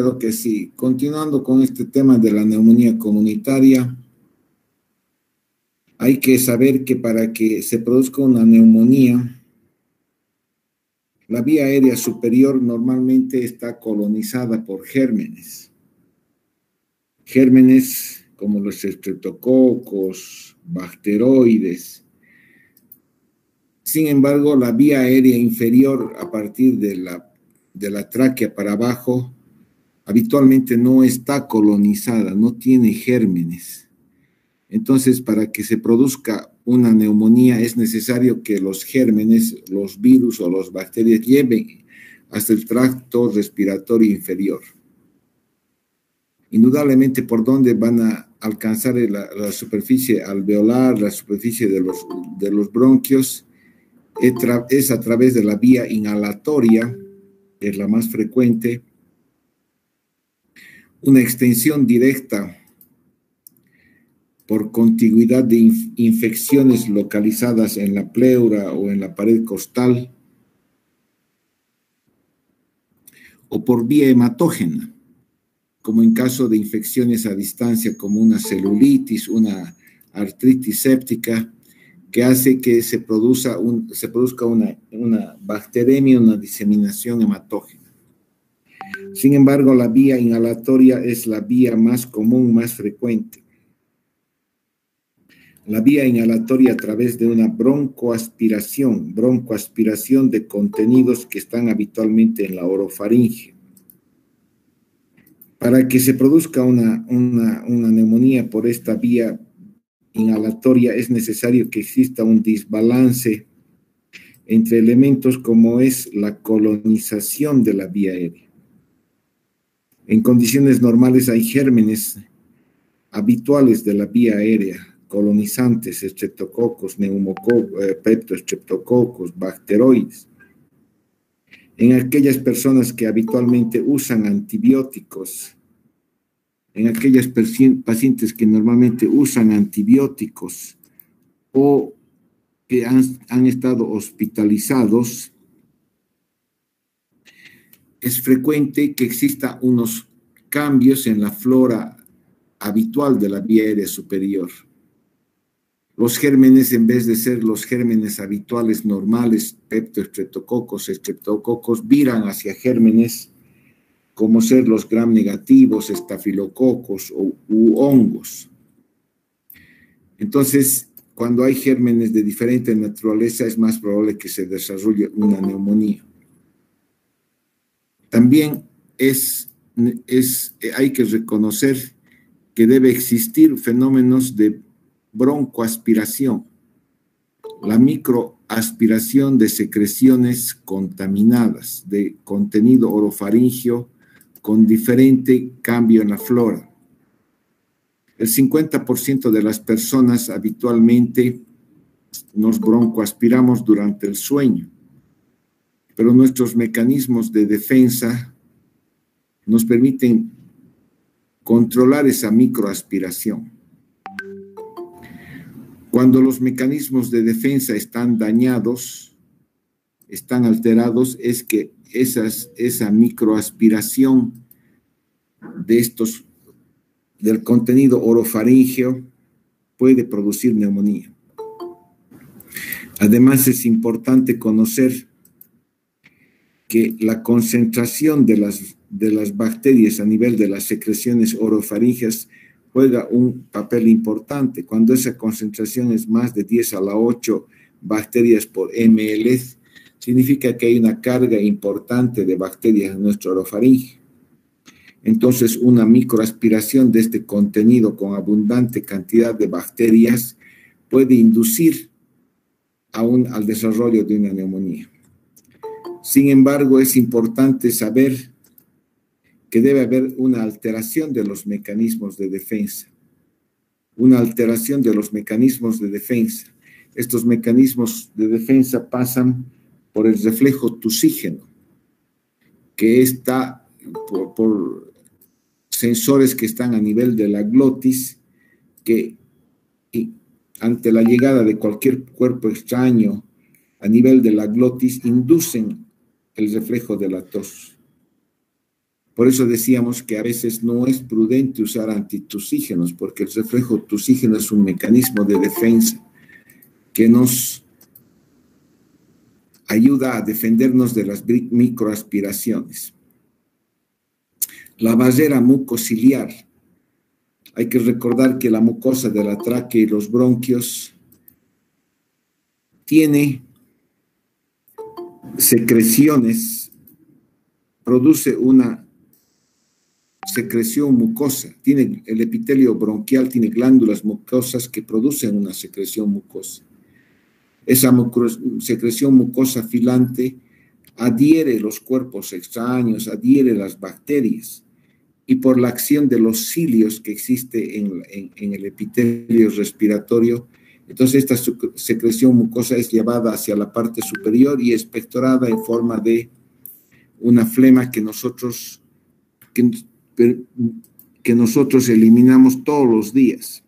Claro que sí. Continuando con este tema de la neumonía comunitaria, hay que saber que para que se produzca una neumonía, la vía aérea superior normalmente está colonizada por gérmenes. Gérmenes como los estreptococos, bacteroides. Sin embargo, la vía aérea inferior a partir de la tráquea para abajo habitualmente no está colonizada, no tiene gérmenes. Entonces, para que se produzca una neumonía es necesario que los gérmenes, los virus o las bacterias lleguen hasta el tracto respiratorio inferior. Indudablemente, por donde van a alcanzar la superficie alveolar, la superficie de los bronquios, es a través de la vía inhalatoria, que es la más frecuente, una extensión directa por contigüidad de infecciones localizadas en la pleura o en la pared costal, o por vía hematógena, como en caso de infecciones a distancia como una celulitis, una artritis séptica, que hace que se produzca una bacteremia, una diseminación hematógena. Sin embargo, la vía inhalatoria es la vía más común, más frecuente. La vía inhalatoria a través de una broncoaspiración de contenidos que están habitualmente en la orofaringe. Para que se produzca una neumonía por esta vía inhalatoria es necesario que exista un desbalance entre elementos como es la colonización de la vía aérea. En condiciones normales hay gérmenes habituales de la vía aérea, colonizantes, estreptococos, peptoestreptococos, bacteroides. En aquellas personas que habitualmente usan antibióticos, en aquellas pacientes que normalmente usan antibióticos o que han estado hospitalizados, es frecuente que exista unos cambios en la flora habitual de la vía aérea superior. Los gérmenes, en vez de ser los gérmenes habituales normales, peptoestreptococos, estreptococos, viran hacia gérmenes como ser los gram negativos, estafilococos u hongos. Entonces, cuando hay gérmenes de diferente naturaleza, es más probable que se desarrolle una neumonía. También hay que reconocer que debe existir fenómenos de broncoaspiración, la microaspiración de secreciones contaminadas de contenido orofaringeo con diferente cambio en la flora. El 50% de las personas habitualmente nos broncoaspiramos durante el sueño, pero nuestros mecanismos de defensa nos permiten controlar esa microaspiración. Cuando los mecanismos de defensa están dañados, están alterados, es que esa microaspiración del contenido orofaríngeo puede producir neumonía. Además, es importante conocer que la concentración de las bacterias a nivel de las secreciones orofaríngeas juega un papel importante. Cuando esa concentración es más de 10 a la 8 bacterias por ml, significa que hay una carga importante de bacterias en nuestro orofaringe. Entonces, una microaspiración de este contenido con abundante cantidad de bacterias puede inducir al desarrollo de una neumonía. Sin embargo, es importante saber que debe haber una alteración de los mecanismos de defensa. Una alteración de los mecanismos de defensa. Estos mecanismos de defensa pasan por el reflejo tusígeno, que está por sensores que están a nivel de la glotis, que ante la llegada de cualquier cuerpo extraño a nivel de la glotis inducen el reflejo de la tos. Por eso decíamos que a veces no es prudente usar antitusígenos, porque el reflejo tusígeno es un mecanismo de defensa que nos ayuda a defendernos de las microaspiraciones. La barrera mucociliar. Hay que recordar que la mucosa de la tráquea y los bronquios tiene secreciones, produce una secreción mucosa. El epitelio bronquial tiene glándulas mucosas que producen una secreción mucosa. Esa secreción mucosa filante adhiere los cuerpos extraños, adhiere las bacterias, y por la acción de los cilios que existe en el epitelio respiratorio, entonces esta secreción mucosa es llevada hacia la parte superior y expectorada en forma de una flema que nosotros eliminamos todos los días.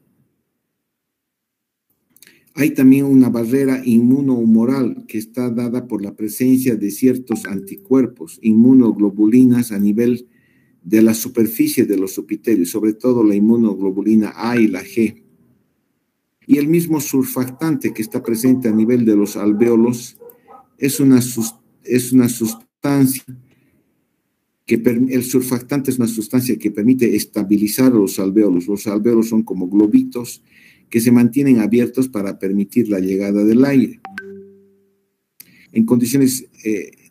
Hay también una barrera inmunohumoral que está dada por la presencia de ciertos anticuerpos, inmunoglobulinas a nivel de la superficie de los epitelios, sobre todo la inmunoglobulina A y la G. Y el mismo surfactante que está presente a nivel de los alvéolos es una sustancia el surfactante es una sustancia que permite estabilizar los alvéolos. Los alvéolos son como globitos que se mantienen abiertos para permitir la llegada del aire. En condiciones,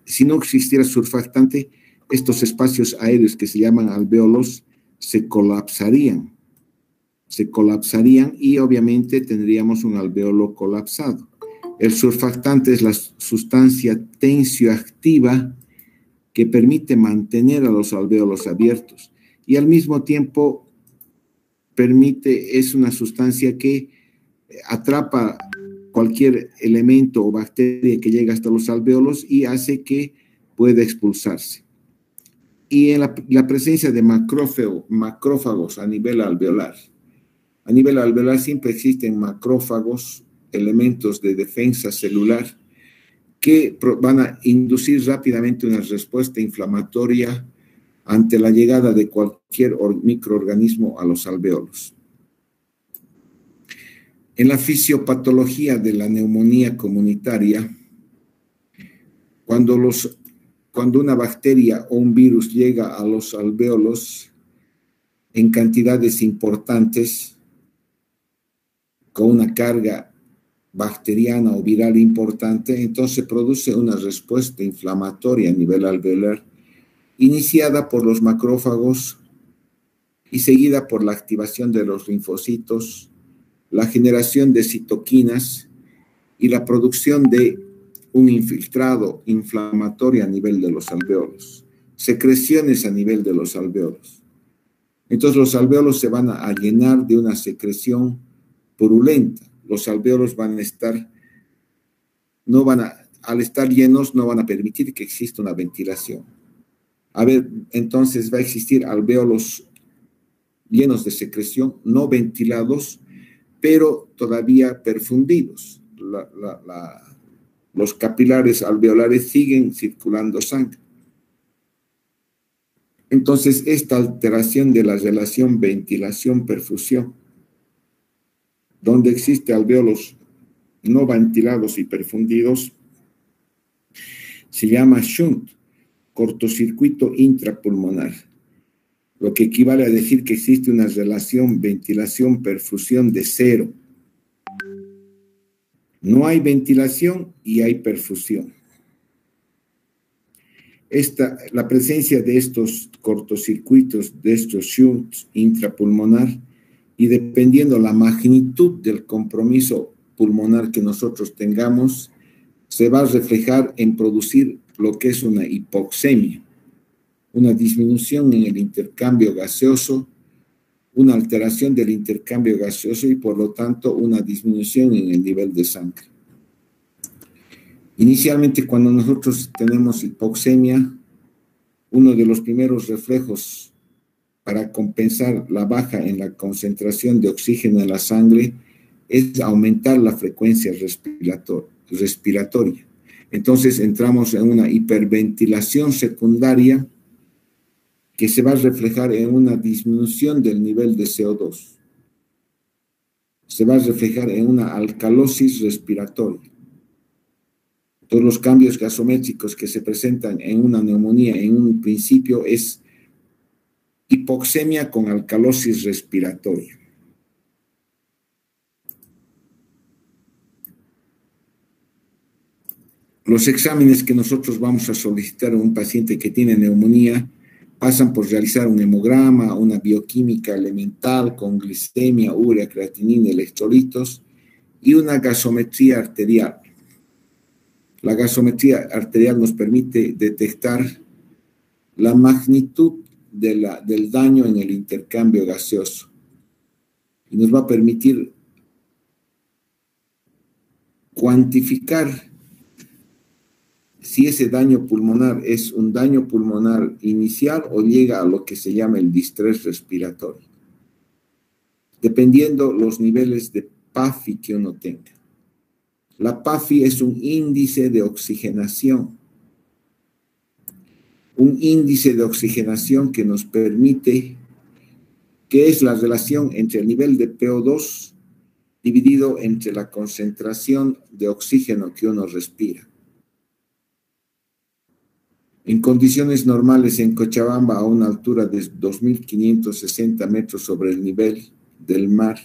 si no existiera surfactante, estos espacios aéreos que se llaman alvéolos se colapsarían y obviamente tendríamos un alvéolo colapsado. El surfactante es la sustancia tensioactiva que permite mantener a los alvéolos abiertos y al mismo tiempo es una sustancia que atrapa cualquier elemento o bacteria que llega hasta los alvéolos y hace que pueda expulsarse. Y en la presencia de macrófagos a nivel alveolar. A nivel alveolar siempre existen macrófagos, elementos de defensa celular, que van a inducir rápidamente una respuesta inflamatoria ante la llegada de cualquier microorganismo a los alvéolos. En la fisiopatología de la neumonía comunitaria, cuando una bacteria o un virus llega a los alvéolos en cantidades importantes, con una carga bacteriana o viral importante, entonces produce una respuesta inflamatoria a nivel alveolar, iniciada por los macrófagos y seguida por la activación de los linfocitos, la generación de citoquinas y la producción de un infiltrado inflamatorio a nivel de los alvéolos, secreciones a nivel de los alvéolos. Entonces los alvéolos se van a llenar de una secreción purulenta. Los alvéolos al estar llenos, no van a permitir que exista una ventilación. Entonces va a existir alvéolos llenos de secreción, no ventilados, pero todavía perfundidos. Los capilares alveolares siguen circulando sangre. Entonces, esta alteración de la relación ventilación-perfusión, donde existe alvéolos no ventilados y perfundidos, se llama shunt, cortocircuito intrapulmonar, lo que equivale a decir que existe una relación ventilación-perfusión de cero. No hay ventilación y hay perfusión. La presencia de estos cortocircuitos, de estos shunts intrapulmonar, y dependiendo la magnitud del compromiso pulmonar que nosotros tengamos, se va a reflejar en producir lo que es una hipoxemia, una disminución en el intercambio gaseoso, una alteración del intercambio gaseoso y por lo tanto una disminución en el nivel de sangre. Inicialmente, cuando nosotros tenemos hipoxemia, uno de los primeros reflejos para compensar la baja en la concentración de oxígeno en la sangre es aumentar la frecuencia respiratoria. Entonces entramos en una hiperventilación secundaria que se va a reflejar en una disminución del nivel de CO2. Se va a reflejar en una alcalosis respiratoria. Todos los cambios gasométricos que se presentan en una neumonía en un principio es hipoxemia con alcalosis respiratoria. Los exámenes que nosotros vamos a solicitar a un paciente que tiene neumonía pasan por realizar un hemograma, una bioquímica elemental con glicemia, urea, creatinina, electrolitos y una gasometría arterial. La gasometría arterial nos permite detectar la magnitud del daño en el intercambio gaseoso y nos va a permitir cuantificar si ese daño pulmonar es un daño pulmonar inicial o llega a lo que se llama el distrés respiratorio, dependiendo los niveles de PAFI que uno tenga. La PAFI es un índice de oxigenación que nos permite, que es la relación entre el nivel de PO2 dividido entre la concentración de oxígeno que uno respira. En condiciones normales en Cochabamba, a una altura de 2.560 metros sobre el nivel del mar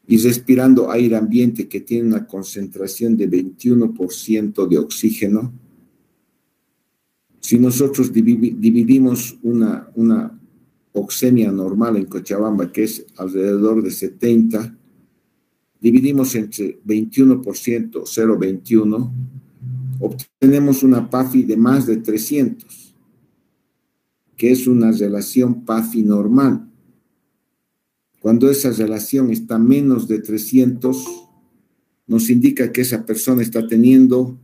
y respirando aire ambiente que tiene una concentración de 21% de oxígeno, si nosotros dividimos una oxemia normal en Cochabamba, que es alrededor de 70, dividimos entre 21%, 0,21, obtenemos una PAFI de más de 300, que es una relación PAFI normal. Cuando esa relación está menos de 300, nos indica que esa persona está teniendo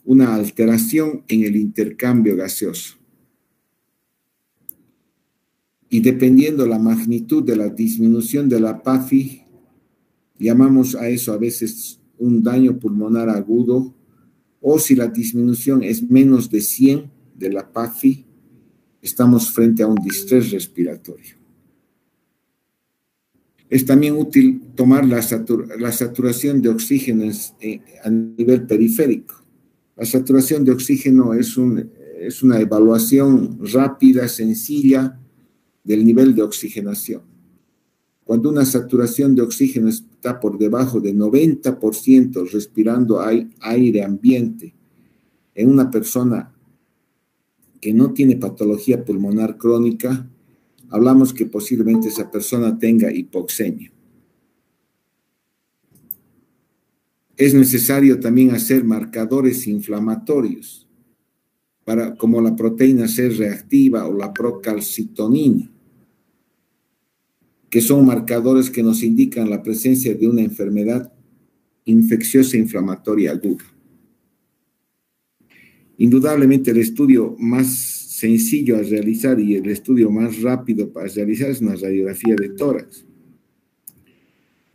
una alteración en el intercambio gaseoso. Y dependiendo la magnitud de la disminución de la PAFI, llamamos a eso a veces un daño pulmonar agudo, o si la disminución es menos de 100 de la PAFI, estamos frente a un distrés respiratorio. Es también útil tomar la saturación de oxígeno a nivel periférico. La saturación de oxígeno es una evaluación rápida, sencilla del nivel de oxigenación. Cuando una saturación de oxígeno está por debajo de 90% respirando aire ambiente en una persona que no tiene patología pulmonar crónica, hablamos que posiblemente esa persona tenga hipoxemia. Es necesario también hacer marcadores inflamatorios, como la proteína C reactiva o la procalcitonina, que son marcadores que nos indican la presencia de una enfermedad infecciosa inflamatoria aguda. Indudablemente el estudio más sencillo a realizar y el estudio más rápido para realizar es una radiografía de tórax.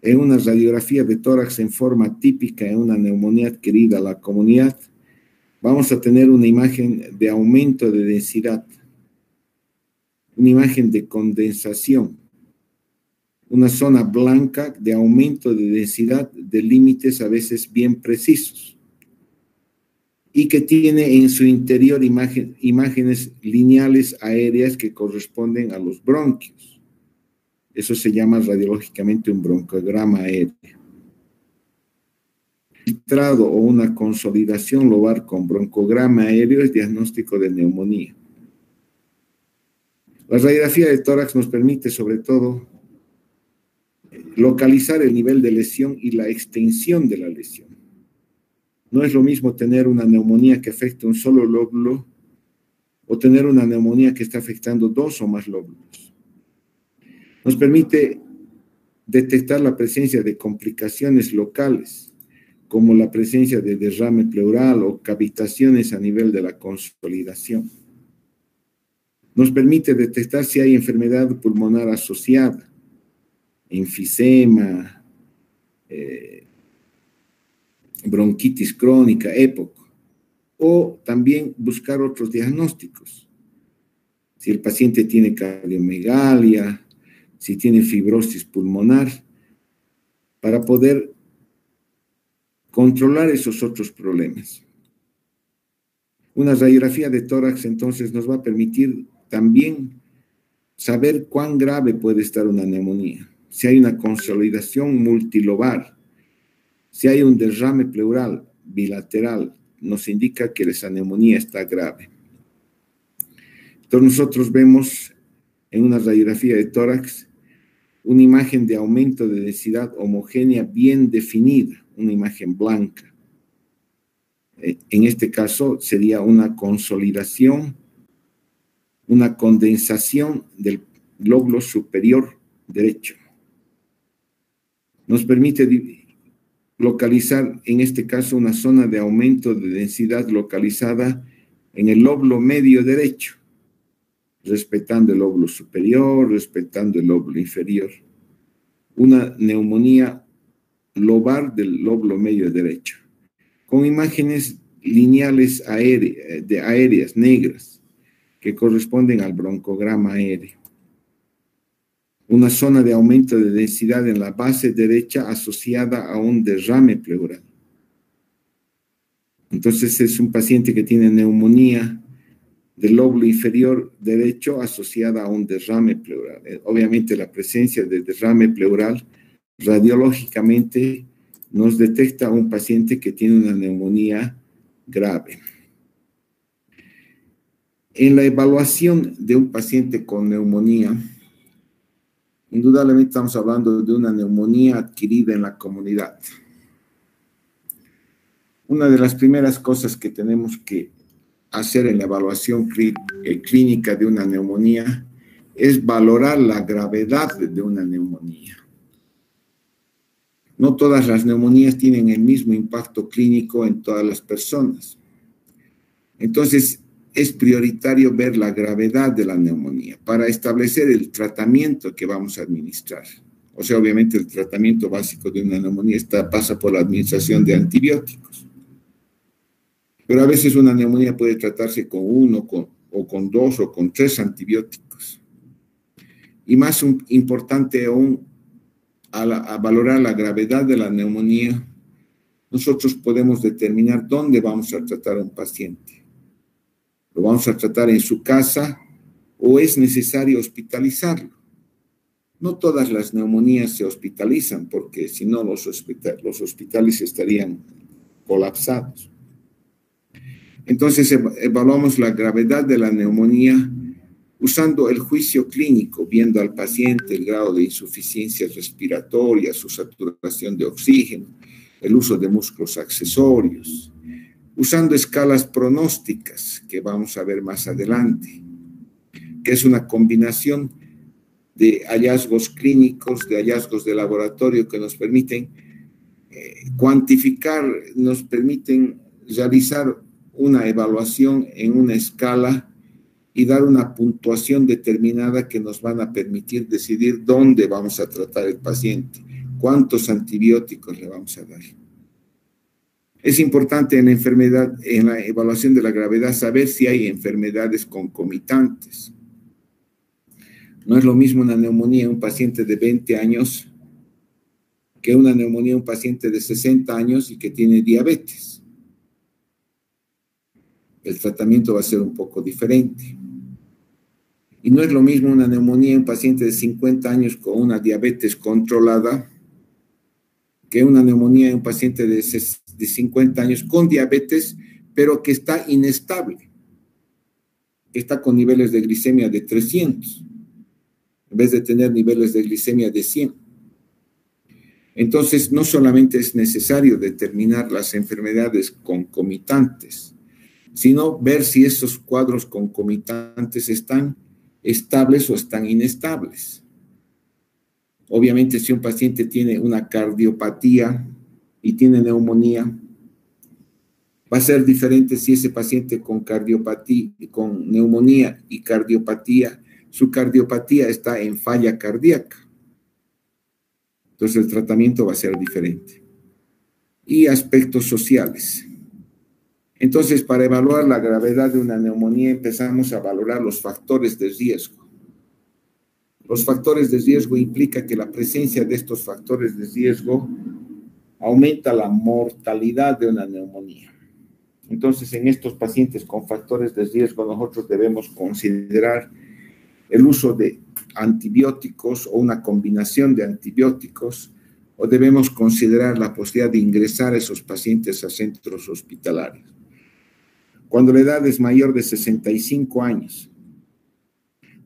En una radiografía de tórax en forma típica en una neumonía adquirida a la comunidad, vamos a tener una imagen de aumento de densidad, una imagen de condensación, una zona blanca de aumento de densidad de límites a veces bien precisos y que tiene en su interior imágenes lineales aéreas que corresponden a los bronquios. Eso se llama radiológicamente un broncograma aéreo. Filtrado o una consolidación lobar con broncograma aéreo es diagnóstico de neumonía. La radiografía de tórax nos permite sobre todo localizar el nivel de lesión y la extensión de la lesión. No es lo mismo tener una neumonía que afecta un solo lóbulo o tener una neumonía que está afectando dos o más lóbulos. Nos permite detectar la presencia de complicaciones locales, como la presencia de derrame pleural o cavitaciones a nivel de la consolidación. Nos permite detectar si hay enfermedad pulmonar asociada, enfisema, bronquitis crónica, EPOC, o también buscar otros diagnósticos. si el paciente tiene cardiomegalia, si tiene fibrosis pulmonar, para poder controlar esos otros problemas. Una radiografía de tórax entonces nos va a permitir también saber cuán grave puede estar una neumonía. Si hay una consolidación multilobar, si hay un derrame pleural bilateral, nos indica que esa neumonía está grave. Entonces nosotros vemos en una radiografía de tórax una imagen de aumento de densidad homogénea bien definida, una imagen blanca. En este caso sería una consolidación, una condensación del lóbulo superior derecho. Nos permite localizar, en este caso, una zona de aumento de densidad localizada en el lóbulo medio derecho, respetando el lóbulo superior, respetando el lóbulo inferior. Una neumonía lobar del lóbulo medio derecho, con imágenes lineales aéreas negras que corresponden al broncograma aéreo. Una zona de aumento de densidad en la base derecha asociada a un derrame pleural. Entonces es un paciente que tiene neumonía del lóbulo inferior derecho asociada a un derrame pleural. Obviamente la presencia de derrame pleural radiológicamente nos detecta a un paciente que tiene una neumonía grave. En la evaluación de un paciente con neumonía, indudablemente estamos hablando de una neumonía adquirida en la comunidad. Una de las primeras cosas que tenemos que hacer en la evaluación clínica de una neumonía es valorar la gravedad de una neumonía. No todas las neumonías tienen el mismo impacto clínico en todas las personas. Entonces, es prioritario ver la gravedad de la neumonía para establecer el tratamiento que vamos a administrar. O sea, obviamente el tratamiento básico de una neumonía pasa por la administración de antibióticos. Pero a veces una neumonía puede tratarse con uno, o con dos, o con tres antibióticos. Y más importante aún, a valorar la gravedad de la neumonía, nosotros podemos determinar dónde vamos a tratar a un paciente. ¿Lo vamos a tratar en su casa o es necesario hospitalizarlo? No todas las neumonías se hospitalizan porque si no los hospitales estarían colapsados. Entonces evaluamos la gravedad de la neumonía usando el juicio clínico, viendo al paciente el grado de insuficiencia respiratoria, su saturación de oxígeno, el uso de músculos accesorios, usando escalas pronósticas que vamos a ver más adelante, que es una combinación de hallazgos clínicos, de hallazgos de laboratorio que nos permiten cuantificar, nos permiten realizar una evaluación en una escala y dar una puntuación determinada que nos van a permitir decidir dónde vamos a tratar el paciente, cuántos antibióticos le vamos a dar. Es importante en la evaluación de la gravedad, saber si hay enfermedades concomitantes. No es lo mismo una neumonía en un paciente de 20 años que una neumonía en un paciente de 60 años y que tiene diabetes. El tratamiento va a ser un poco diferente. Y no es lo mismo una neumonía en un paciente de 50 años con una diabetes controlada que una neumonía en un paciente de 50 años con diabetes, pero que está inestable, que está con niveles de glicemia de 300, en vez de tener niveles de glicemia de 100. Entonces, no solamente es necesario determinar las enfermedades concomitantes, sino ver si esos cuadros concomitantes están estables o están inestables. Obviamente, si un paciente tiene una cardiopatía y tiene neumonía, va a ser diferente si ese paciente con cardiopatía, con neumonía y cardiopatía, su cardiopatía está en falla cardíaca. Entonces, el tratamiento va a ser diferente. Y aspectos sociales. Entonces, para evaluar la gravedad de una neumonía, empezamos a valorar los factores de riesgo. Los factores de riesgo implica que la presencia de estos factores de riesgo aumenta la mortalidad de una neumonía. Entonces, en estos pacientes con factores de riesgo, nosotros debemos considerar el uso de antibióticos o una combinación de antibióticos, o debemos considerar la posibilidad de ingresar a esos pacientes a centros hospitalarios. Cuando la edad es mayor de 65 años,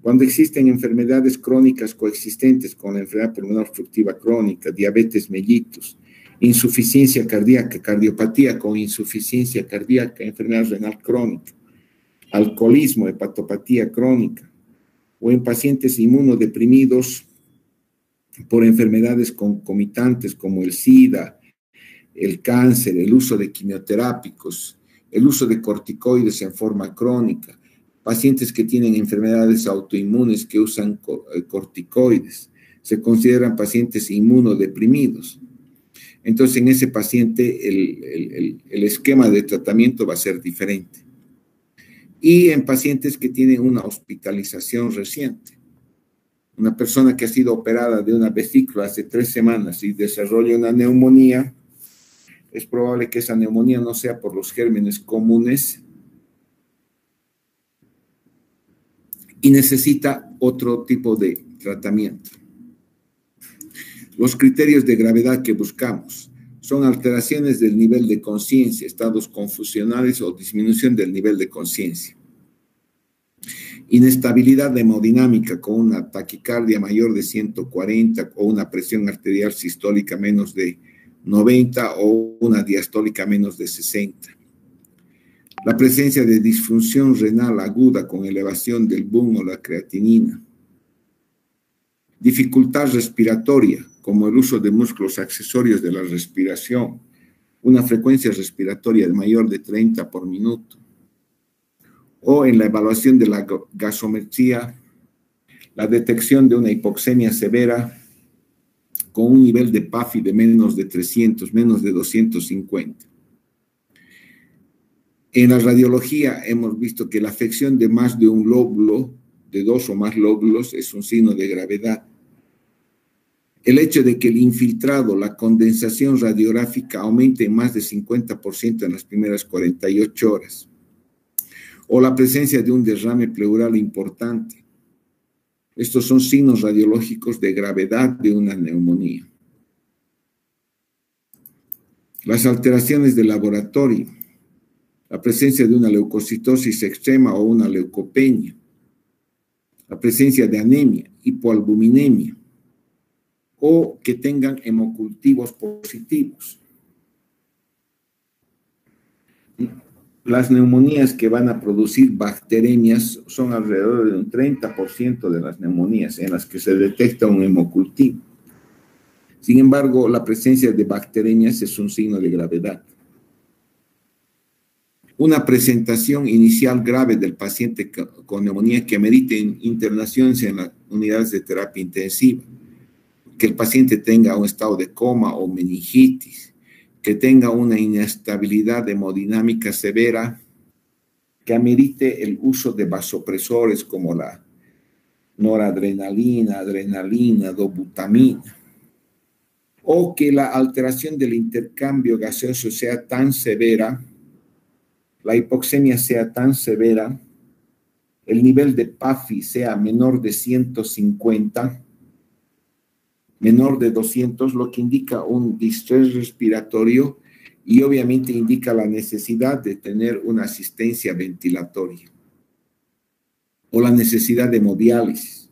cuando existen enfermedades crónicas coexistentes con la enfermedad pulmonar obstructiva crónica, diabetes mellitus, insuficiencia cardíaca, cardiopatía con insuficiencia cardíaca, enfermedad renal crónica, alcoholismo, hepatopatía crónica, o en pacientes inmunodeprimidos por enfermedades concomitantes como el SIDA, el cáncer, el uso de quimioterápicos, el uso de corticoides en forma crónica, pacientes que tienen enfermedades autoinmunes que usan corticoides, se consideran pacientes inmunodeprimidos. Entonces, en ese paciente el esquema de tratamiento va a ser diferente. Y en pacientes que tienen una hospitalización reciente. Una persona que ha sido operada de una vesícula hace 3 semanas y desarrolla una neumonía, es probable que esa neumonía no sea por los gérmenes comunes y necesita otro tipo de tratamiento. Los criterios de gravedad que buscamos son alteraciones del nivel de conciencia, estados confusionales o disminución del nivel de conciencia. Inestabilidad hemodinámica con una taquicardia mayor de 140 o una presión arterial sistólica menos de 90 o una diastólica menos de 60. La presencia de disfunción renal aguda con elevación del BUN o la creatinina. Dificultad respiratoria, como el uso de músculos accesorios de la respiración, una frecuencia respiratoria mayor de 30 por minuto. O en la evaluación de la gasometría, la detección de una hipoxemia severa con un nivel de PAFI de menos de 300, menos de 250. En la radiología hemos visto que la afección de más de un lóbulo, de 2 o más lóbulos, es un signo de gravedad. El hecho de que el infiltrado, la condensación radiográfica, aumente en más de 50% en las primeras 48 horas. O la presencia de un derrame pleural importante. Estos son signos radiológicos de gravedad de una neumonía. Las alteraciones de laboratorio, la presencia de una leucocitosis extrema o una leucopenia, la presencia de anemia, hipoalbuminemia, o que tengan hemocultivos positivos. Las neumonías que van a producir bacteremias son alrededor de un 30% de las neumonías en las que se detecta un hemocultivo. Sin embargo, la presencia de bacteremias es un signo de gravedad. Una presentación inicial grave del paciente con neumonía que amerite internaciones en las unidades de terapia intensiva, que el paciente tenga un estado de coma o meningitis, que tenga una inestabilidad hemodinámica severa, que amerite el uso de vasopresores como la noradrenalina, adrenalina, dobutamina, o que la alteración del intercambio gaseoso sea tan severa, la hipoxemia sea tan severa, el nivel de PAFI sea menor de 150, menor de 200, lo que indica un distrés respiratorio y obviamente indica la necesidad de tener una asistencia ventilatoria o la necesidad de hemodiálisis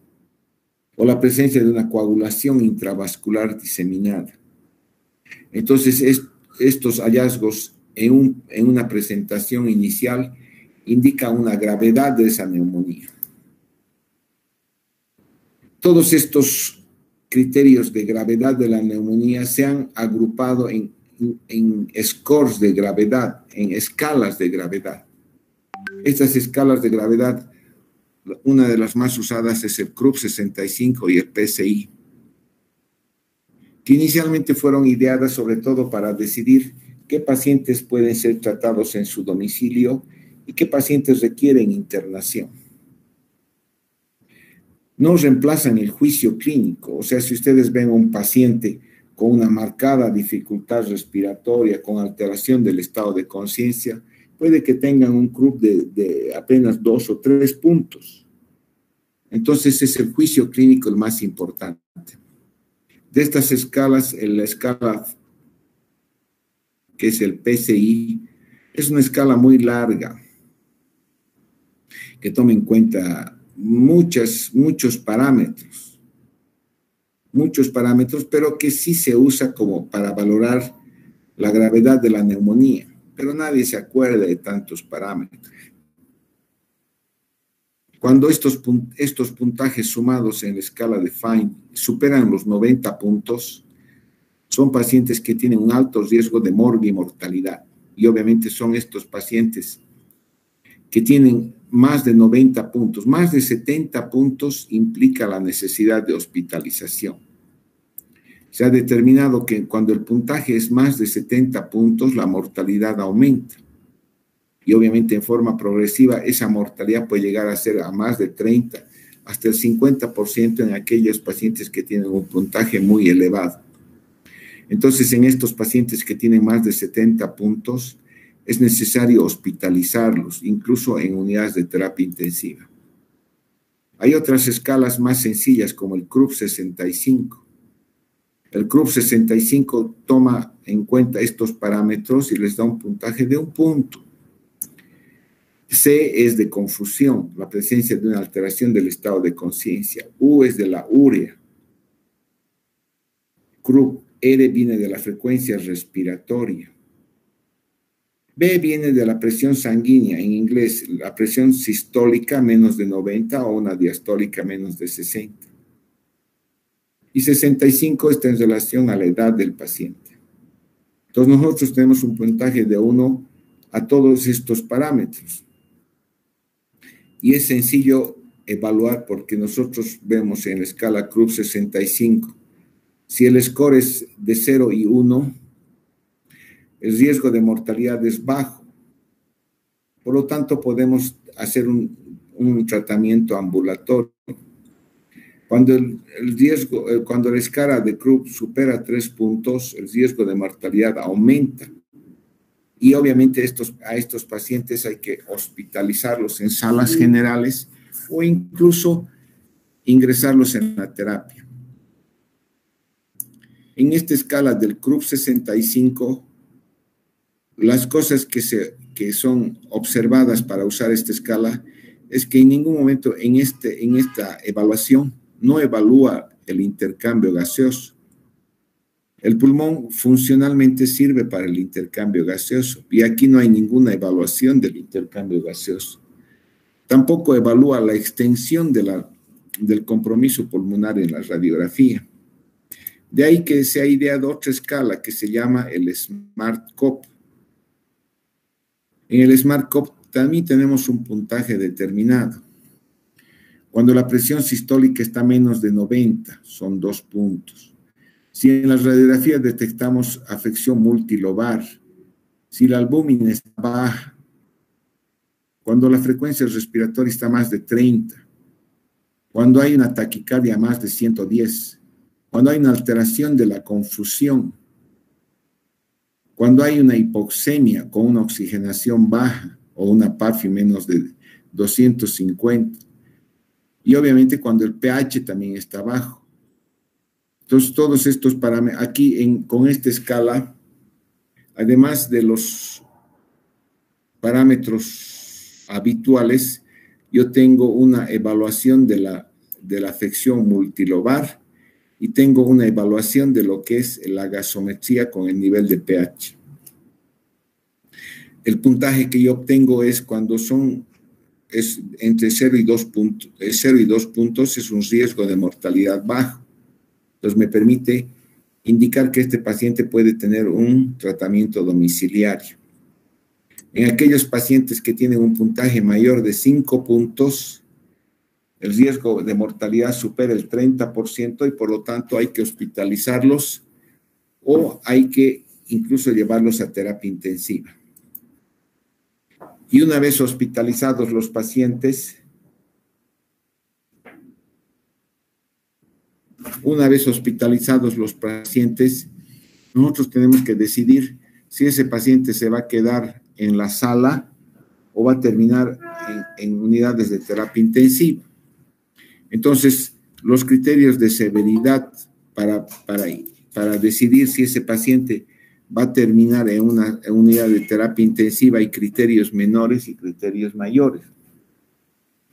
o la presencia de una coagulación intravascular diseminada. Entonces, estos hallazgos en una presentación inicial indican una gravedad de esa neumonía. Todos estos criterios de gravedad de la neumonía se han agrupado en scores de gravedad, en escalas de gravedad. Estas escalas de gravedad, una de las más usadas es el CRUB 65 y el PSI, que inicialmente fueron ideadas sobre todo para decidir qué pacientes pueden ser tratados en su domicilio y qué pacientes requieren internación. No reemplazan el juicio clínico, o sea, si ustedes ven a un paciente con una marcada dificultad respiratoria, con alteración del estado de conciencia, puede que tengan un CRUB de apenas 2 o 3 puntos. Entonces es el juicio clínico el más importante. De estas escalas, la escala que es el PCI, es una escala muy larga que toma en cuenta muchos parámetros, pero que sí se usa como para valorar la gravedad de la neumonía, pero nadie se acuerda de tantos parámetros. Cuando estos puntajes sumados en la escala de Fine superan los 90 puntos, son pacientes que tienen un alto riesgo de morbi y mortalidad. Y obviamente son estos pacientes que tienen más de 90 puntos. Más de 70 puntos implica la necesidad de hospitalización. Se ha determinado que cuando el puntaje es más de 70 puntos, la mortalidad aumenta. Y obviamente en forma progresiva esa mortalidad puede llegar a ser a más de 30, hasta el 50% en aquellos pacientes que tienen un puntaje muy elevado. Entonces, en estos pacientes que tienen más de 70 puntos, es necesario hospitalizarlos, incluso en unidades de terapia intensiva. Hay otras escalas más sencillas como el CRUB 65. El CRUB 65 toma en cuenta estos parámetros y les da un puntaje de 1 punto. C es de confusión, la presencia de una alteración del estado de conciencia. U es de la urea. CRUB. R viene de la frecuencia respiratoria. B viene de la presión sanguínea, en inglés, la presión sistólica menos de 90 o una diastólica menos de 60. Y 65 está en relación a la edad del paciente. Entonces nosotros tenemos un puntaje de 1 a todos estos parámetros. Y es sencillo evaluar porque nosotros vemos en la escala CRUB 65, si el score es de 0 y 1, el riesgo de mortalidad es bajo. Por lo tanto, podemos hacer un tratamiento ambulatorio. Cuando cuando la escala de CRUB supera 3 puntos, el riesgo de mortalidad aumenta. Y obviamente a estos pacientes hay que hospitalizarlos en salas generales o incluso ingresarlos en la terapia. En esta escala del CRUB 65, las cosas que son observadas para usar esta escala es que en ningún momento en esta evaluación no evalúa el intercambio gaseoso. El pulmón funcionalmente sirve para el intercambio gaseoso y aquí no hay ninguna evaluación del intercambio gaseoso. Tampoco evalúa la extensión del compromiso pulmonar en la radiografía. De ahí que se ha ideado otra escala que se llama el SMART-COP. En el SMART-COP también tenemos un puntaje determinado. Cuando la presión sistólica está menos de 90, son 2 puntos. Si en las radiografías detectamos afección multilobar, si la albúmina está baja, cuando la frecuencia respiratoria está más de 30, cuando hay una taquicardia más de 110, cuando hay una alteración de la confusión, cuando hay una hipoxemia con una oxigenación baja o una PAFI menos de 250, y obviamente cuando el pH también está bajo. Entonces, todos estos parámetros, aquí con esta escala, además de los parámetros habituales, yo tengo una evaluación de la afección multilobar y tengo una evaluación de lo que es la gasometría con el nivel de pH. El puntaje que yo obtengo es cuando es entre 0 y 2 puntos. 0 y 2 puntos es un riesgo de mortalidad bajo. Entonces me permite indicar que este paciente puede tener un tratamiento domiciliario. En aquellos pacientes que tienen un puntaje mayor de 5 puntos, el riesgo de mortalidad supera el 30% y por lo tanto hay que hospitalizarlos o hay que incluso llevarlos a terapia intensiva. Y una vez hospitalizados los pacientes, nosotros tenemos que decidir si ese paciente se va a quedar en la sala o va a terminar en unidades de terapia intensiva. Entonces, los criterios de severidad para decidir si ese paciente va a terminar en una unidad de terapia intensiva hay criterios menores y criterios mayores.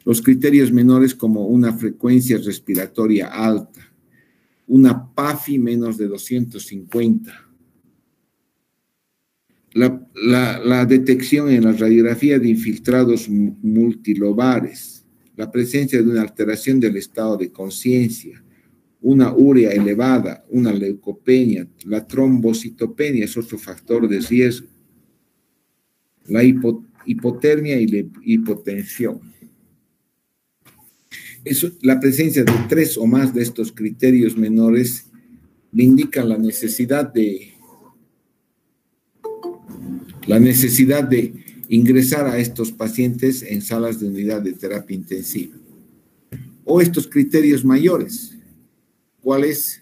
Los criterios menores como una frecuencia respiratoria alta, una PAFI menos de 250. La detección en la radiografía de infiltrados multilobares, la presencia de una alteración del estado de conciencia, una urea elevada, una leucopenia, la trombocitopenia es otro factor de riesgo, la hipotermia y la hipotensión. La presencia de 3 o más de estos criterios menores le indican la necesidad de ingresar a estos pacientes en salas de unidad de terapia intensiva. O estos criterios mayores, ¿cuál es?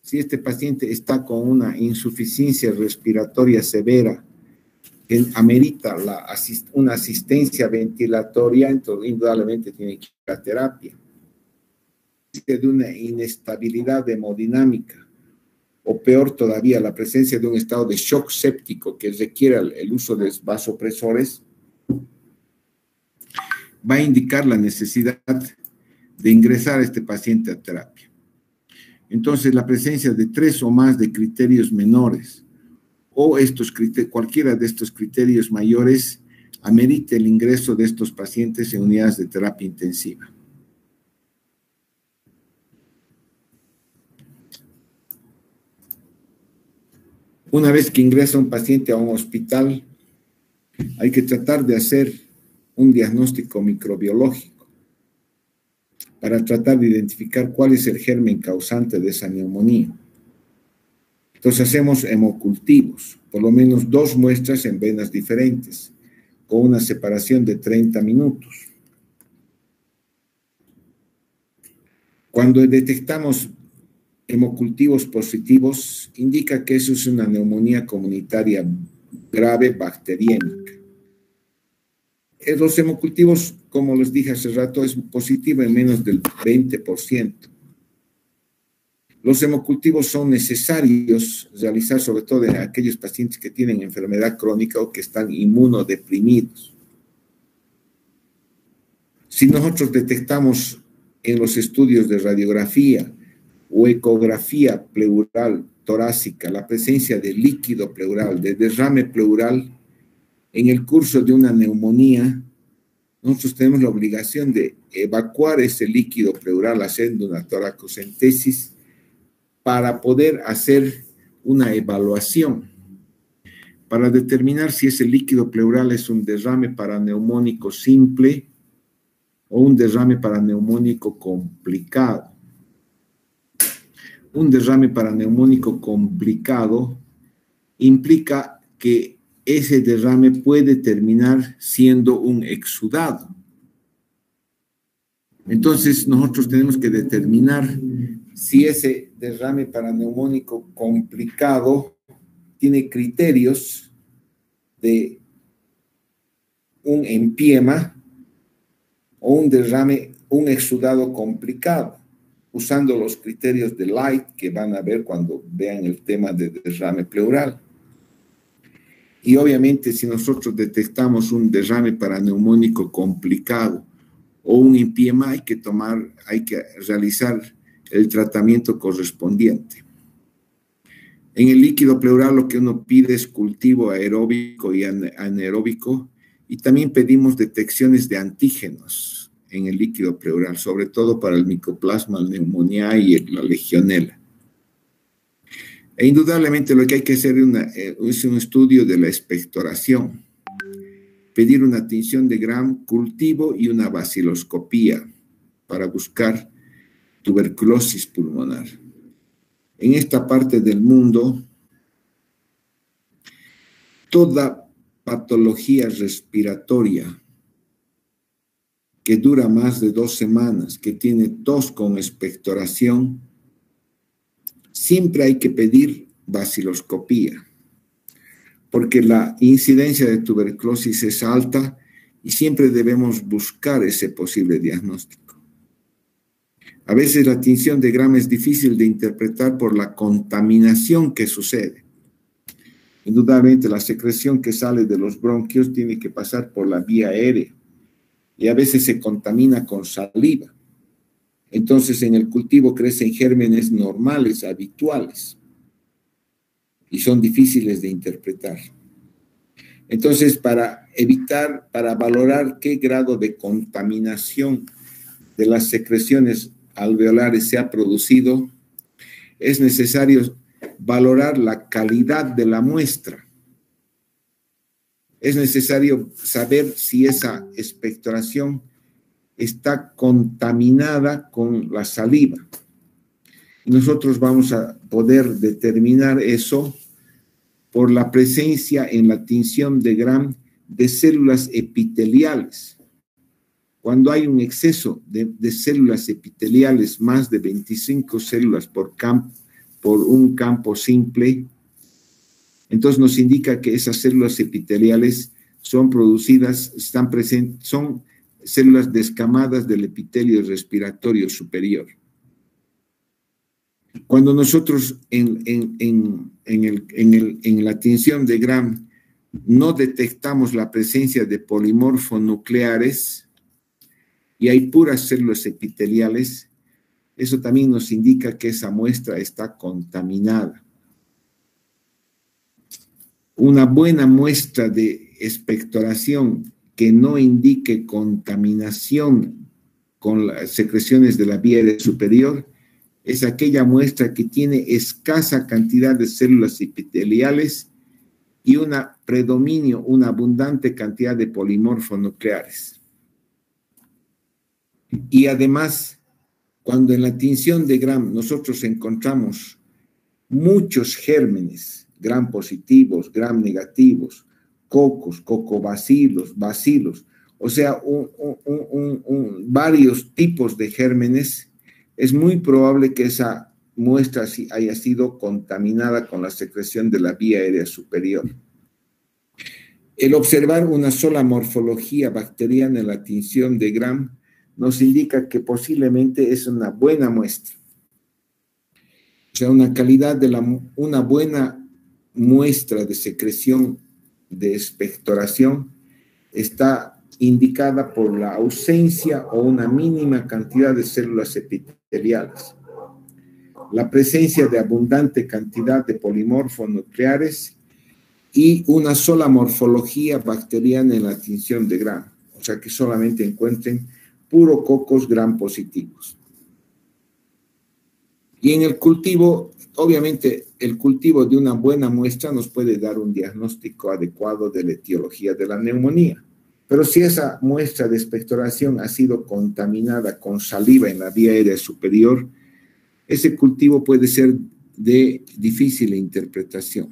Si este paciente está con una insuficiencia respiratoria severa que amerita una asistencia ventilatoria, entonces indudablemente tiene que ir a terapia. De una inestabilidad hemodinámica, o peor todavía, la presencia de un estado de shock séptico que requiera el uso de vasopresores, va a indicar la necesidad de ingresar a este paciente a terapia. Entonces, la presencia de 3 o más de criterios menores o cualquiera de estos criterios mayores amerita el ingreso de estos pacientes en unidades de terapia intensiva. Una vez que ingresa un paciente a un hospital, hay que tratar de hacer un diagnóstico microbiológico para tratar de identificar cuál es el germen causante de esa neumonía. Entonces hacemos hemocultivos, por lo menos 2 muestras en venas diferentes, con una separación de 30 minutos. Cuando detectamos hemocultivos positivos, indica que eso es una neumonía comunitaria grave bacteriémica. Los hemocultivos, como les dije hace rato, es positivo en menos del 20%. Los hemocultivos son necesarios realizar sobre todo en aquellos pacientes que tienen enfermedad crónica o que están inmunodeprimidos. Si nosotros detectamos en los estudios de radiografía o ecografía pleural torácica la presencia de líquido pleural, de derrame pleural, en el curso de una neumonía, nosotros tenemos la obligación de evacuar ese líquido pleural haciendo una toracocentesis para poder hacer una evaluación, para determinar si ese líquido pleural es un derrame paraneumónico simple o un derrame paraneumónico complicado. Un derrame paraneumónico complicado implica que ese derrame puede terminar siendo un exudado. Entonces, nosotros tenemos que determinar si ese derrame paraneumónico complicado tiene criterios de un empiema o un derrame, un exudado complicado, usando los criterios de Light que van a ver cuando vean el tema de derrame pleural. Y obviamente, si nosotros detectamos un derrame paraneumónico complicado o un empiema, hay que realizar el tratamiento correspondiente. En el líquido pleural lo que uno pide es cultivo aeróbico y anaeróbico, y también pedimos detecciones de antígenos en el líquido pleural, sobre todo para el Mycoplasma pneumoniae y la Legionella. E indudablemente lo que hay que hacer es un estudio de la expectoración, pedir una tinción de Gram, cultivo y una baciloscopía para buscar tuberculosis pulmonar. En esta parte del mundo, toda patología respiratoria que dura más de 2 semanas, que tiene tos con expectoración, siempre hay que pedir baciloscopía, porque la incidencia de tuberculosis es alta y siempre debemos buscar ese posible diagnóstico. A veces la tinción de Gram es difícil de interpretar por la contaminación que sucede. Indudablemente la secreción que sale de los bronquios tiene que pasar por la vía aérea y a veces se contamina con saliva. Entonces en el cultivo crecen gérmenes normales, habituales, y son difíciles de interpretar. Entonces, para valorar qué grado de contaminación de las secreciones alveolares se ha producido, es necesario valorar la calidad de la muestra. Es necesario saber si esa expectoración está contaminada con la saliva. Y nosotros vamos a poder determinar eso por la presencia en la tinción de Gram de células epiteliales. Cuando hay un exceso de células epiteliales, más de 25 células por un campo simple, entonces nos indica que esas células epiteliales son producidas, están presentes, son células descamadas del epitelio respiratorio superior. Cuando nosotros en la tinción de Gram no detectamos la presencia de polimorfonucleares y hay puras células epiteliales, eso también nos indica que esa muestra está contaminada. Una buena muestra de expectoración que no indique contaminación con las secreciones de la vía aérea superior es aquella muestra que tiene escasa cantidad de células epiteliales y una abundante cantidad de polimorfonucleares. Y además, cuando en la tinción de Gram nosotros encontramos muchos gérmenes, Gram positivos, Gram negativos, cocos, cocobacilos, bacilos, o sea, varios tipos de gérmenes, es muy probable que esa muestra haya sido contaminada con la secreción de la vía aérea superior. El observar una sola morfología bacteriana en la tinción de Gram nos indica que posiblemente es una buena muestra. O sea, una buena muestra de secreción de expectoración está indicada por la ausencia o una mínima cantidad de células epiteliales, la presencia de abundante cantidad de polimorfonucleares y una sola morfología bacteriana en la tinción de Gram, o sea que solamente encuentren puro cocos Gram positivos. Y en el cultivo, obviamente, el cultivo de una buena muestra nos puede dar un diagnóstico adecuado de la etiología de la neumonía. Pero si esa muestra de expectoración ha sido contaminada con saliva en la vía aérea superior, ese cultivo puede ser de difícil interpretación.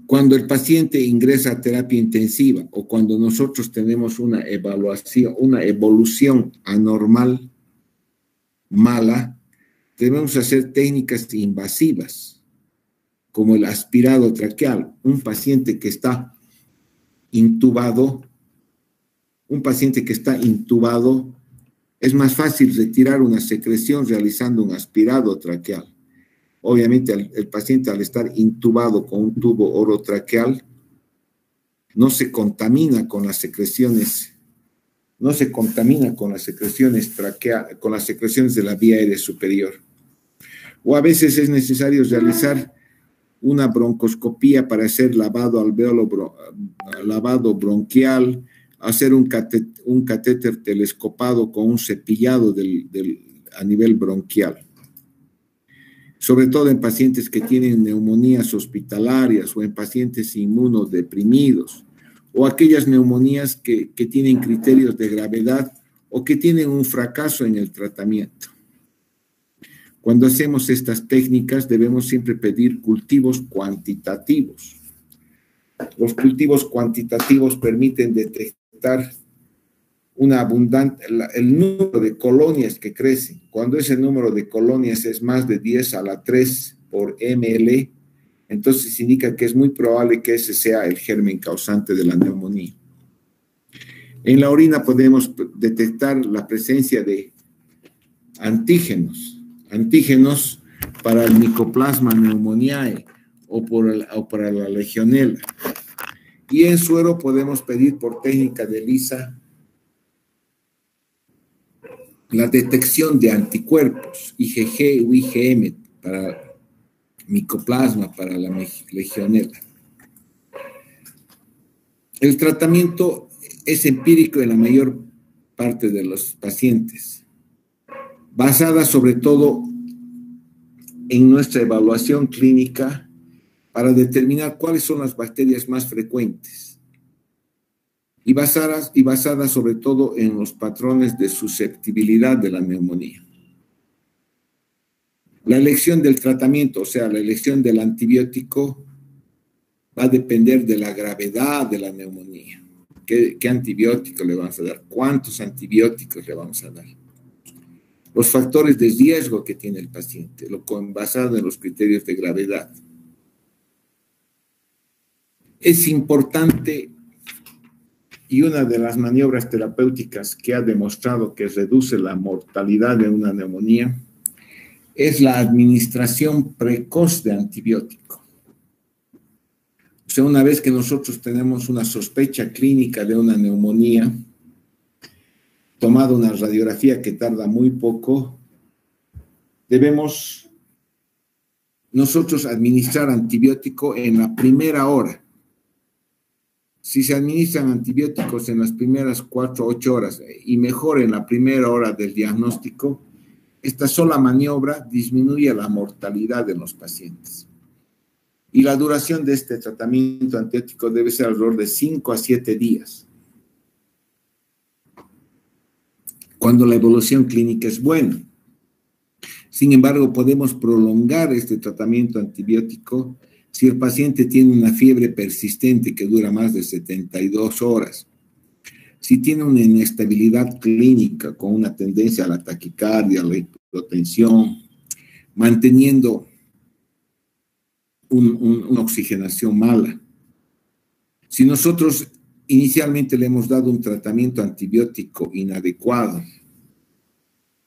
Cuando el paciente ingresa a terapia intensiva o cuando nosotros tenemos una evolución anormal, mala, debemos hacer técnicas invasivas, como el aspirado traqueal. Un paciente que está intubado, es más fácil retirar una secreción realizando un aspirado traqueal. Obviamente, el paciente al estar intubado con un tubo orotraqueal no se contamina con las secreciones, con las secreciones de la vía aérea superior. O a veces es necesario realizar una broncoscopía para hacer lavado bronquial, hacer un catéter telescopado con un cepillado a nivel bronquial. Sobre todo en pacientes que tienen neumonías hospitalarias o en pacientes inmunodeprimidos, o aquellas neumonías que tienen criterios de gravedad o que tienen un fracaso en el tratamiento. Cuando hacemos estas técnicas debemos siempre pedir cultivos cuantitativos. Los cultivos cuantitativos permiten detectar el número de colonias que crecen. Cuando ese número de colonias es más de 10 a la 3 por ml, entonces indica que es muy probable que ese sea el germen causante de la neumonía. En la orina podemos detectar la presencia de antígenos para el Mycoplasma pneumoniae o para la Legionella. Y en suero podemos pedir por técnica de ELISA la detección de anticuerpos, IgG o IgM, para Mycoplasma, para la Legionella. El tratamiento es empírico en la mayor parte de los pacientes, basada sobre todo en nuestra evaluación clínica para determinar cuáles son las bacterias más frecuentes y basadas sobre todo en los patrones de susceptibilidad de la neumonía. La elección del tratamiento, o sea, la elección del antibiótico, va a depender de la gravedad de la neumonía. ¿Qué antibiótico le vamos a dar? ¿Cuántos antibióticos le vamos a dar? Los factores de riesgo que tiene el paciente, basado en los criterios de gravedad. Es importante, y una de las maniobras terapéuticas que ha demostrado que reduce la mortalidad de una neumonía, es la administración precoz de antibiótico. O sea, una vez que nosotros tenemos una sospecha clínica de una neumonía, tomada una radiografía que tarda muy poco, debemos nosotros administrar antibiótico en la primera hora. Si se administran antibióticos en las primeras 4 o 8 horas y mejor en la primera hora del diagnóstico, esta sola maniobra disminuye la mortalidad de los pacientes. Y la duración de este tratamiento antibiótico debe ser alrededor de 5 a 7 días. Cuando la evolución clínica es buena. Sin embargo, podemos prolongar este tratamiento antibiótico si el paciente tiene una fiebre persistente que dura más de 72 horas, si tiene una inestabilidad clínica con una tendencia a la taquicardia, a la hipotensión, manteniendo una oxigenación mala. Si nosotros inicialmente le hemos dado un tratamiento antibiótico inadecuado,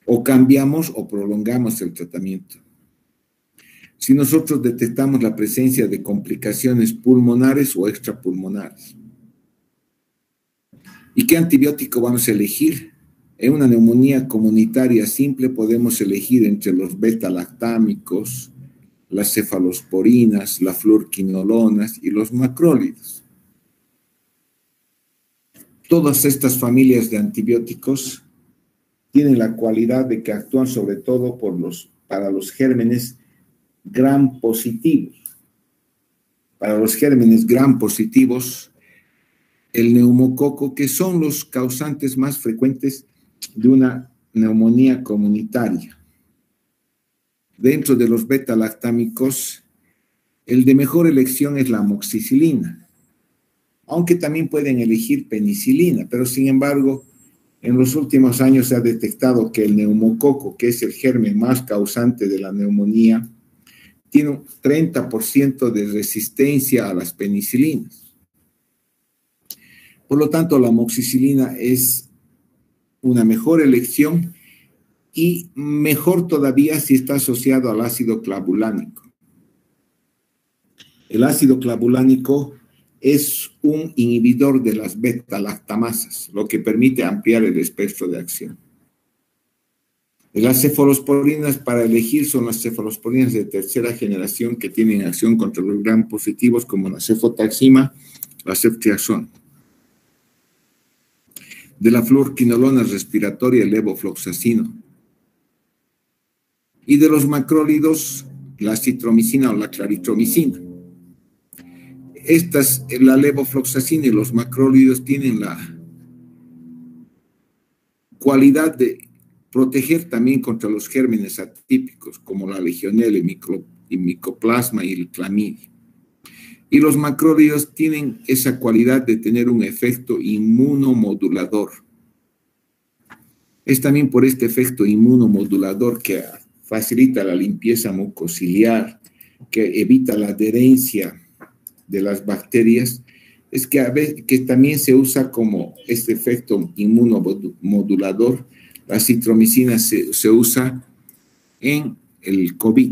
o cambiamos o prolongamos el tratamiento. Si nosotros detectamos la presencia de complicaciones pulmonares o extrapulmonares. ¿Y qué antibiótico vamos a elegir? En una neumonía comunitaria simple podemos elegir entre los beta-lactámicos, las cefalosporinas, las fluorquinolonas y los macrólidos. Todas estas familias de antibióticos tienen la cualidad de que actúan sobre todo para los gérmenes gram positivos. Para los gérmenes gram positivos, el neumococo, que son los causantes más frecuentes de una neumonía comunitaria. Dentro de los beta-lactámicos, el de mejor elección es la amoxicilina, aunque también pueden elegir penicilina, pero sin embargo, en los últimos años se ha detectado que el neumococo, que es el germen más causante de la neumonía, tiene un 30% de resistencia a las penicilinas. Por lo tanto, la amoxicilina es una mejor elección y mejor todavía si está asociado al ácido clavulánico. El ácido clavulánico es un inhibidor de las beta-lactamasas, lo que permite ampliar el espectro de acción. Las cefalosporinas para elegir son las cefalosporinas de tercera generación que tienen acción contra los gram positivos como la cefotaxima, la ceftriaxona. De la fluorquinolona respiratoria, el levofloxacino. Y de los macrólidos, la acitromicina o la claritromicina. La levofloxacina y los macrólidos tienen la cualidad de proteger también contra los gérmenes atípicos, como la legionela, el micoplasma y el clamidia. Y los macrólidos tienen esa cualidad de tener un efecto inmunomodulador. Es también por este efecto inmunomodulador que facilita la limpieza mucociliar, que evita la adherencia de las bacterias, es que, que también se usa como este efecto inmunomodulador. La citromicina se usa en el COVID.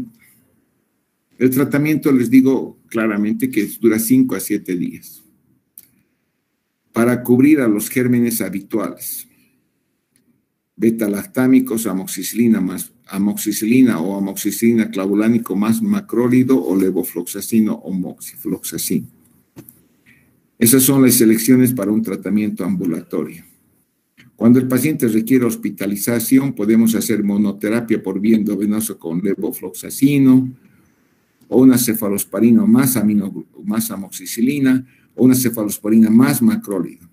El tratamiento, les digo claramente, que dura 5 a 7 días para cubrir a los gérmenes habituales. Beta-lactámicos, amoxicilina o amoxicilina clavulánico más macrólido o levofloxacino o moxifloxacino. Esas son las selecciones para un tratamiento ambulatorio. Cuando el paciente requiere hospitalización, podemos hacer monoterapia por vía endovenosa con levofloxacino, o una cefalosporina más amoxicilina, o una cefalosporina más macrólido.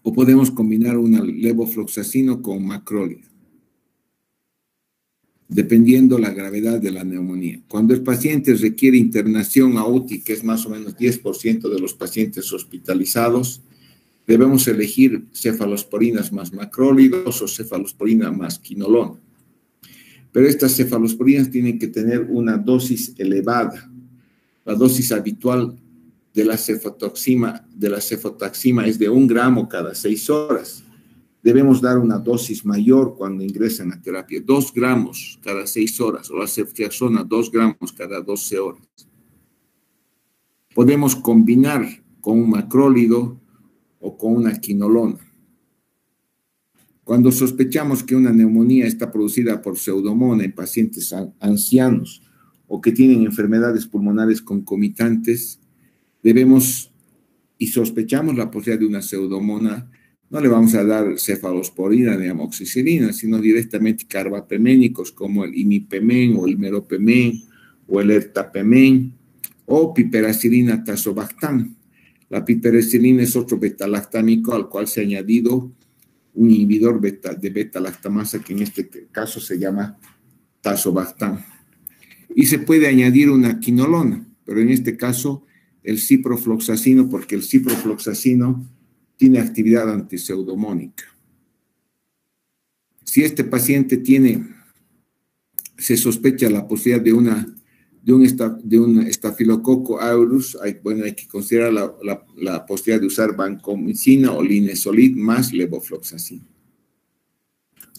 O podemos combinar una levofloxacino con macrólido, dependiendo la gravedad de la neumonía. Cuando el paciente requiere internación a UTI, que es más o menos 10% de los pacientes hospitalizados, debemos elegir cefalosporinas más macrólidos o cefalosporina más quinolona. Pero estas cefalosporinas tienen que tener una dosis elevada. La dosis habitual de la cefotaxima es de 1 gramo cada 6 horas. Debemos dar una dosis mayor cuando ingresan a terapia, 2 gramos cada 6 horas, o la ceftriaxona 2 gramos cada 12 horas. Podemos combinar con un macrólido o con una quinolona. Cuando sospechamos que una neumonía está producida por pseudomonas en pacientes ancianos o que tienen enfermedades pulmonares concomitantes, y sospechamos la posibilidad de una pseudomonas, no le vamos a dar cefalosporina ni amoxicilina, sino directamente carbapeménicos como el imipemen o el meropemen o el ertapemen o piperacilina tazobactam. La piperacilina es otro betalactámico al cual se ha añadido un inhibidor de beta-lactamasa, que en este caso se llama tazobactam. Y se puede añadir una quinolona, pero en este caso el ciprofloxacino, porque el ciprofloxacino tiene actividad antipseudomónica. Si este paciente se sospecha la posibilidad de un estafilococo aureus, hay que considerar la posibilidad de usar vancomicina o linezolid más levofloxacina.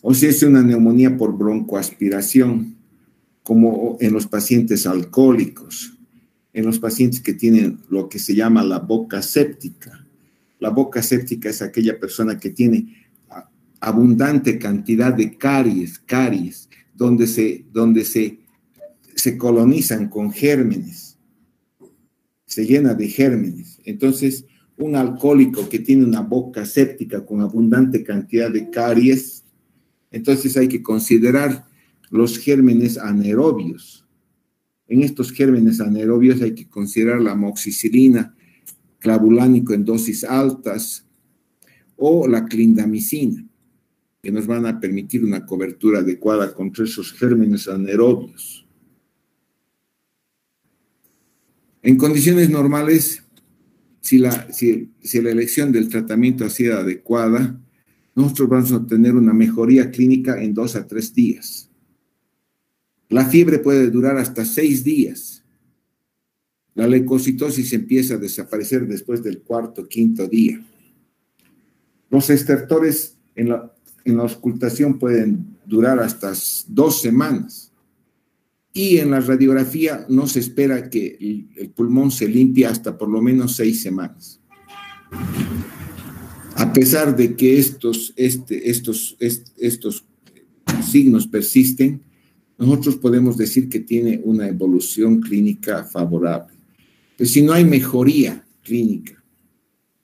O si es una neumonía por broncoaspiración, como en los pacientes alcohólicos, en los pacientes que tienen lo que se llama la boca séptica. La boca séptica es aquella persona que tiene abundante cantidad de caries, donde se colonizan con gérmenes, se llena de gérmenes. Entonces, un alcohólico que tiene una boca séptica con abundante cantidad de caries, entonces hay que considerar los gérmenes anaerobios. En estos gérmenes anaerobios hay que considerar la amoxicilina, clavulánico en dosis altas, o la clindamicina, que nos van a permitir una cobertura adecuada contra esos gérmenes anaerobios. En condiciones normales, si la elección del tratamiento ha sido adecuada, nosotros vamos a obtener una mejoría clínica en 2 a 3 días. La fiebre puede durar hasta 6 días. La leucocitosis empieza a desaparecer después del 4º o 5º día. Los estertores en la auscultación pueden durar hasta 2 semanas. Y en la radiografía no se espera que el pulmón se limpie hasta por lo menos 6 semanas. A pesar de que estos signos persisten, nosotros podemos decir que tiene una evolución clínica favorable. Pero si no hay mejoría clínica,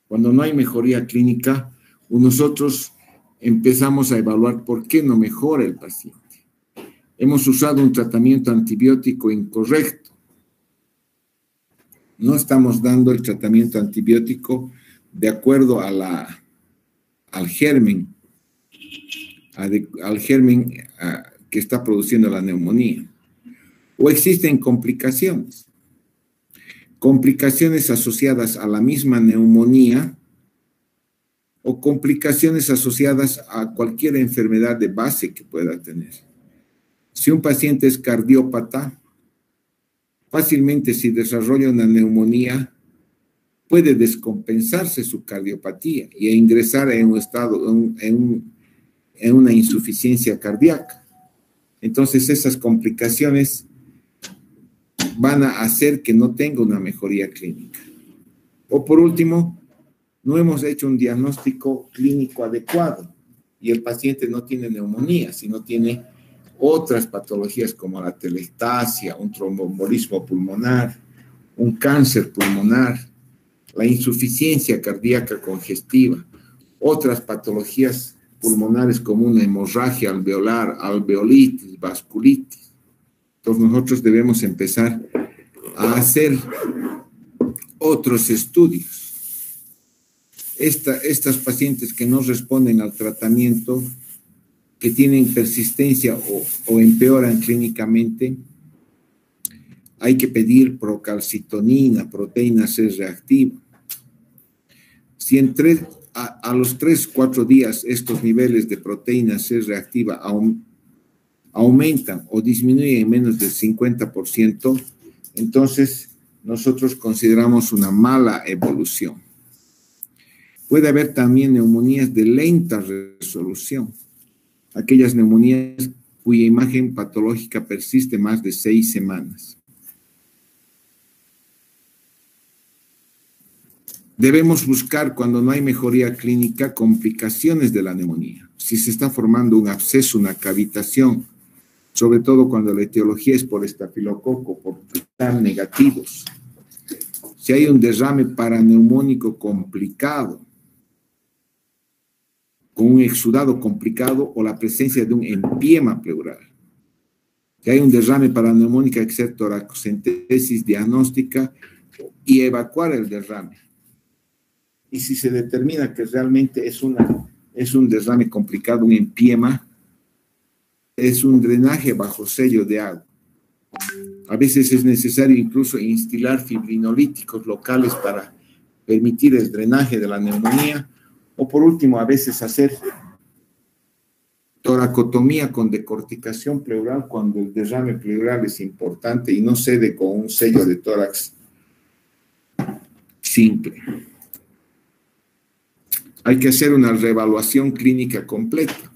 cuando no hay mejoría clínica, nosotros empezamos a evaluar por qué no mejora el paciente. Hemos usado un tratamiento antibiótico incorrecto. No estamos dando el tratamiento antibiótico de acuerdo al germen al germen que está produciendo la neumonía. O existen complicaciones. Complicaciones asociadas a la misma neumonía o complicaciones asociadas a cualquier enfermedad de base que pueda tener. Si un paciente es cardiópata, fácilmente si desarrolla una neumonía, puede descompensarse su cardiopatía e ingresar en un estado, en una insuficiencia cardíaca. Entonces esas complicaciones van a hacer que no tenga una mejoría clínica. O por último, no hemos hecho un diagnóstico clínico adecuado y el paciente no tiene neumonía, sino tiene otras patologías como la telectasia, un tromboembolismo pulmonar, un cáncer pulmonar, la insuficiencia cardíaca congestiva, otras patologías pulmonares como una hemorragia alveolar, alveolitis, vasculitis. Entonces nosotros debemos empezar a hacer otros estudios. Estas pacientes que no responden al tratamiento, que tienen persistencia o empeoran clínicamente, hay que pedir procalcitonina, proteína C reactiva. Si a los 3-4 días estos niveles de proteína C reactiva aumentan o disminuyen en menos del 50%, entonces nosotros consideramos una mala evolución. Puede haber también neumonías de lenta resolución, aquellas neumonías cuya imagen patológica persiste más de 6 semanas. Debemos buscar, cuando no hay mejoría clínica, complicaciones de la neumonía. Si se está formando un absceso, una cavitación, sobre todo cuando la etiología es por estafilococo, por gram negativos. Si hay un derrame paraneumónico complicado, con un exudado complicado o la presencia de un empiema pleural. Si hay un derrame paraneumónico, hay que hacer toracocentesis diagnóstica y evacuar el derrame. Y si se determina que realmente es un derrame complicado, un empiema, es un drenaje bajo sello de agua. A veces es necesario incluso instilar fibrinolíticos locales para permitir el drenaje de la neumonía, o por último, a veces hacer toracotomía con decorticación pleural cuando el derrame pleural es importante y no cede con un sello de tórax simple. Hay que hacer una reevaluación clínica completa.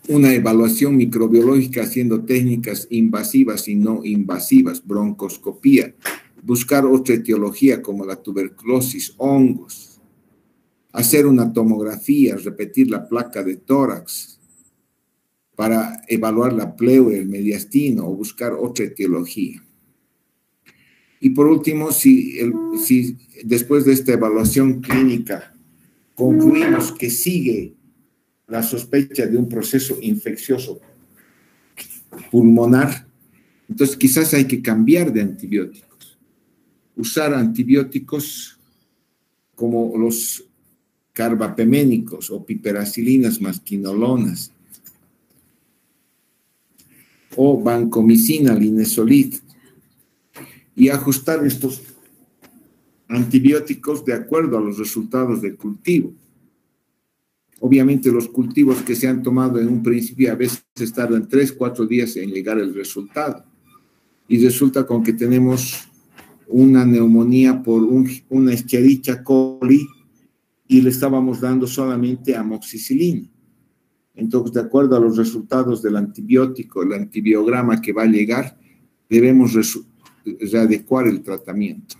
Una evaluación microbiológica haciendo técnicas invasivas y no invasivas, broncoscopía, buscar otra etiología como la tuberculosis, hongos, hacer una tomografía, repetir la placa de tórax para evaluar la pleura, el mediastino o buscar otra etiología. Y por último, si después de esta evaluación clínica concluimos que sigue la sospecha de un proceso infeccioso pulmonar, entonces quizás hay que cambiar de antibióticos. Usar antibióticos como los carbapeménicos o piperacilinas más quinolonas o vancomicina, linezolid, y ajustar estos antibióticos de acuerdo a los resultados del cultivo. Obviamente los cultivos que se han tomado en un principio a veces tardan 3-4 días en llegar el resultado. Y resulta con que tenemos una neumonía por una Escherichia coli y le estábamos dando solamente amoxicilina. Entonces, de acuerdo a los resultados del antibiótico, el antibiograma que va a llegar, debemos readecuar el tratamiento.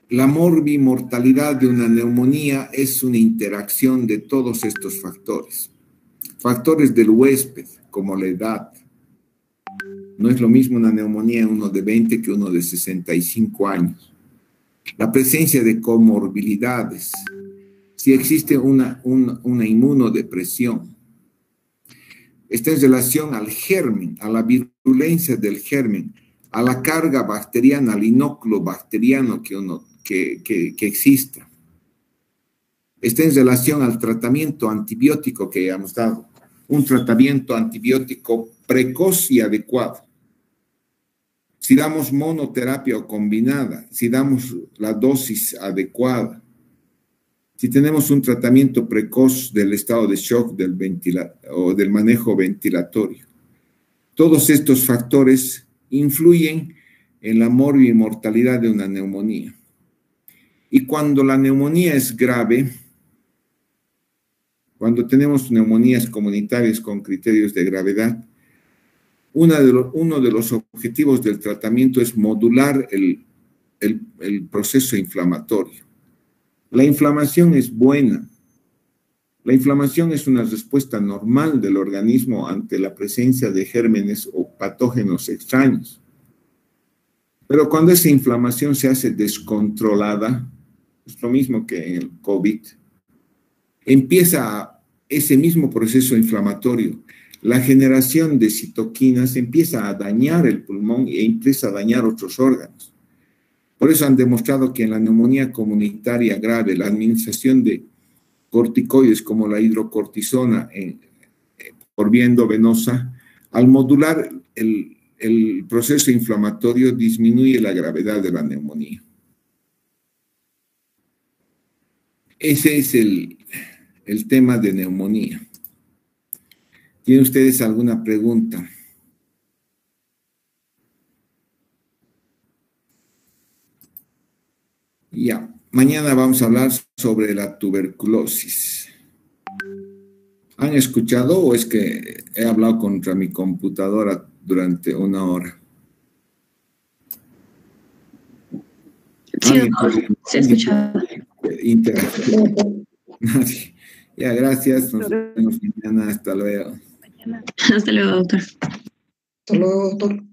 La morbimortalidad de una neumonía es una interacción de todos estos factores. Factores del huésped, como la edad. No es lo mismo una neumonía en uno de 20 que uno de 65 años. La presencia de comorbilidades. Si existe una inmunodepresión. Está en relación al germen, a la virulencia del germen, a la carga bacteriana, al inóculo bacteriano que exista. está en relación al tratamiento antibiótico que hemos dado. Un tratamiento antibiótico precoz y adecuado. Si damos monoterapia o combinada, si damos la dosis adecuada, si tenemos un tratamiento precoz del estado de shock o del manejo ventilatorio. Todos estos factores influyen en la mortalidad de una neumonía. Y cuando la neumonía es grave, cuando tenemos neumonías comunitarias con criterios de gravedad, uno de los objetivos del tratamiento es modular el proceso inflamatorio. La inflamación es buena. La inflamación es una respuesta normal del organismo ante la presencia de gérmenes o patógenos extraños. Pero cuando esa inflamación se hace descontrolada, es lo mismo que en el COVID, empieza ese mismo proceso inflamatorio. La generación de citoquinas empieza a dañar el pulmón e empieza a dañar otros órganos. Por eso han demostrado que en la neumonía comunitaria grave, la administración de corticoides como la hidrocortisona por vía endovenosa, al modular el proceso inflamatorio, disminuye la gravedad de la neumonía. Ese es el tema de neumonía. ¿Tienen ustedes alguna pregunta? Ya, mañana vamos a hablar sobre la tuberculosis. ¿Han escuchado o es que he hablado contra mi computadora durante una hora? Sí, doctor, se escucha. Nadie. Ya, gracias. Nos vemos mañana. Hasta luego. Hasta luego, doctor. Hasta luego, doctor.